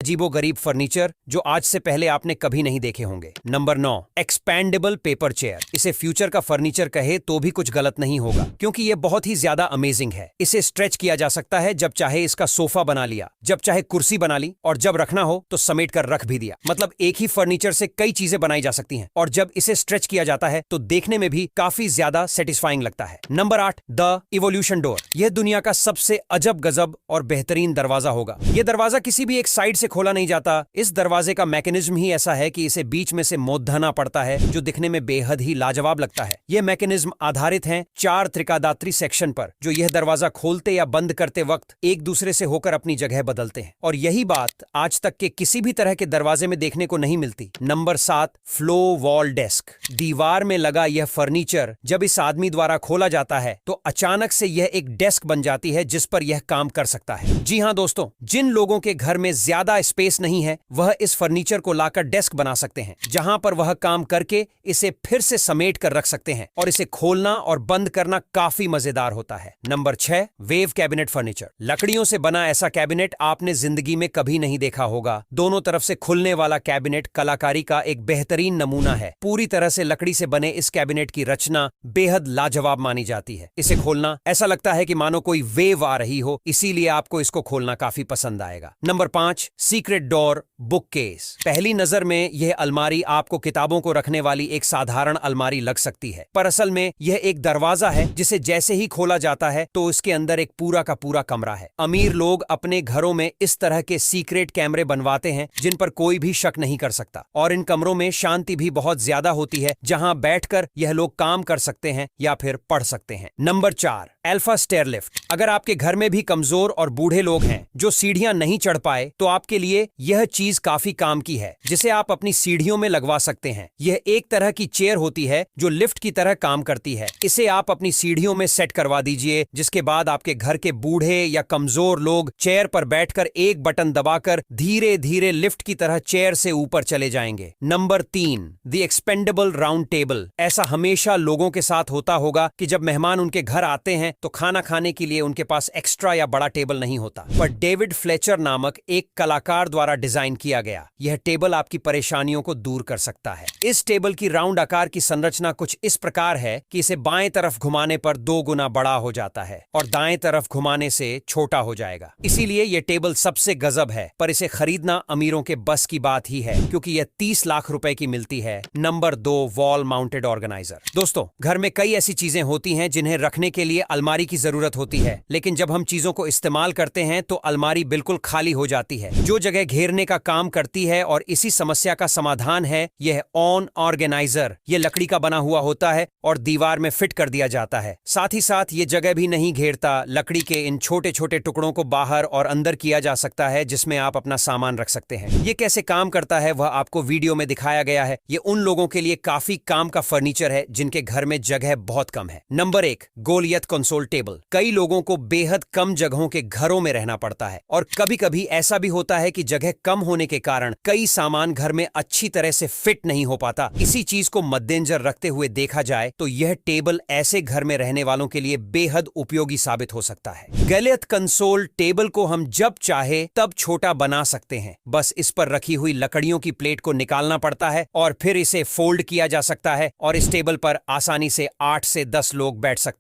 अजीबोगरीब फर्नीचर जो आज से पहले आपने कभी नहीं देखे होंगे। Number 9, expandable paper chair. इसे फ्यूचर का फर्नीचर कहे तो भी कुछ गलत नहीं होगा, क्योंकि ये बहुत ही ज्यादा अमेजिंग है। इसे स्ट्रेच किया जा सकता है, जब चाहे इसका सोफा बना लिया, जब चाहे कुर्सी बना ली, और जब रखना हो तो समेट कर रख भी दिया। मतलब एक ही फर्नीचर से कई चीजें बनाई जा सकती हैं, और जब इसे स्ट्रेच किया जाता है तो देखने में भी काफी ज्यादा सेटिस्फाइंग लगता है। Number 8, the evolution door. यह दुनिया का सबसे अजब गजब और बेहतरीन दरवाजा होगा। यह दरवाजा किसी भी एक साइड से खोला नहीं जाता। इस दरवाजे का मैकेनिज्म ही ऐसा है कि इसे बीच में से मोड़ना पड़ता है, जो दिखने में बेहद ही लाजवाब लगता है। यह मैकेनिज्म आधारित है 4 त्रिकादात्री सेक्शन पर, जो यह दरवाजा खोलते या बंद करते वक्त एक दूसरे से होकर अपनी जगह बदलते हैं। और यही बात आज तक के किसी भी तरह के दरवाजे में देखने को नहीं मिलती। Number 7, flow wall desk. दीवार में लगा यह फर्नीचर जब इस आदमी द्वारा खोला जाता है तो अचानक से यह एक डेस्क बन जाती है, जिस पर यह काम कर सकता है। जी हां दोस्तों, जिन लोगों के घर में ज्यादा स्पेस नहीं है, वह इस फर्नीचर को लाकर डेस्क बना सकते हैं, जहां पर वह काम करके इसे फिर से समेट कर रख सकते हैं, और इसे खोलना और बंद करना काफी मजेदार होता है। Number 6, wave cabinet furniture. लकड़ियों से बना ऐसा कैबिनेट आपने जिंदगी में कभी नहीं देखा होगा। दोनों तरफ से खुलने वाला कैबिनेट कलाकारी का एक बेहतरीन नमूना है। पूरी तरह से लकड़ी से बने इस कैबिनेट की रचना बेहद लाजवाब मानी जाती है। इसे खोलना ऐसा लगता है कि मानो कोई वेव आ रही हो, इसीलिए आपको इसको खोलना काफी पसंद आएगा। Number 5, secret door book case. पहली नजर में यह अलमारी आपको किताबों को रखने वाली एक साधारण अलमारी लग सकती है, पर असल में यह एक दरवाजा है जिसे जैसे ही खोला जाता है तो इसके अंदर एक पूरा का पूरा कमरा है। अमीर लोग अपने घरों में इस तरह के सीक्रेट कैमरे बनवाते हैं जिन पर कोई भी शक नहीं कर सकता, और इन कमरों में शांति भी बहुत ज्यादा होती है, जहां बैठकर यह लोग काम कर सकते हैं या फिर पढ़ सकते हैं। Number 4, alpha stair lift. अगर आपके घर में भी कमजोर और बूढ़े लोग हैं जो सीढ़ियां नहीं चढ़ पाए, तो आपके लिए यह चीज काफी काम की है, जिसे आप अपनी सीढ़ियों में लगवा सकते हैं। यह एक तरह की चेयर होती है जो लिफ्ट की तरह काम करती है। इसे आप अपनी सीढ़ियों में सेट करवा दीजिए, जिसके बाद आपके घर के बूढ़े या कमजोर लोग चेयर पर बैठकर एक बटन दबाकर धीरे धीरे लिफ्ट की तरह चेयर से ऊपर चले जाएंगे। Number 3, the expendable round table. ऐसा हमेशा लोगों के साथ होता होगा कि जब मेहमान उनके घर आते हैं तो खाना खाने के लिए उनके पास एक्स्ट्रा या बड़ा टेबल नहीं होता, पर डेविड फ्लेचर नामक एक कलाकार द्वारा डिजाइन किया गया यह टेबल आपकी परेशानियों को दूर कर सकता है। इस टेबल की राउंड आकार की संरचना कुछ इस प्रकार है कि इसे बाएं तरफ घुमाने पर 2 गुना बड़ा हो जाता है और दाएं तरफ घुमाने से छोटा हो जाएगा। इसीलिए यह टेबल सबसे गजब है, पर इसे खरीदना अमीरों के बस की बात ही है, क्योंकि यह 30 लाख रुपए की मिलती है। Number 2, wall mounted organiser. दोस्तों, घर में कई ऐसी चीजें होती हैं जिन्हें रखने के लिए अलमारी की जरूरत होती है, लेकिन जब हम चीजों को इस्तेमाल करते हैं तो अलमारी बिल्कुल खाली हो जाती है, जो जगह घेरने का काम करती है। और इसी समस्या का समाधान है यह ऑन ऑर्गेनाइजर। यह लकड़ी का बना हुआ होता है और दीवार में फिट कर दिया जाता है। साथ ही साथ ये जगह भी नहीं घेरता। लकड़ी के इन छोटे छोटे टुकड़ों को बाहर और अंदर किया जा सकता है, जिसमें आप अपना सामान रख सकते हैं। ये कैसे काम करता है वह आपको वीडियो में दिखाया गया है। ये उन लोगों के लिए काफी काम का फर्नीचर है जिनके घर में जगह बहुत कम है। Number 1, Goliath console table. कई लोगों को बेहद कम जगहों के घरों में रहना पड़ता है, और कभी कभी ऐसा भी होता है कि जगह कम होने के कारण कई सामान घर में अच्छी तरह से फिट नहीं हो पाता। इसी चीज को मद्देनजर रखते हुए देखा जाए तो यह टेबल ऐसे घर में रहने वालों के लिए बेहद उपयोगी साबित हो सकता है। गोलियत कंसोल टेबल को हम जब चाहे तब छोटा बना सकते हैं। बस इस पर रखी हुई लकड़ियों की प्लेट को निकालना पड़ता है और फिर इसे फोल्ड किया जा सकता है, और इस टेबल पर आसानी से 8 से 10 लोग बैठ सकते हैं।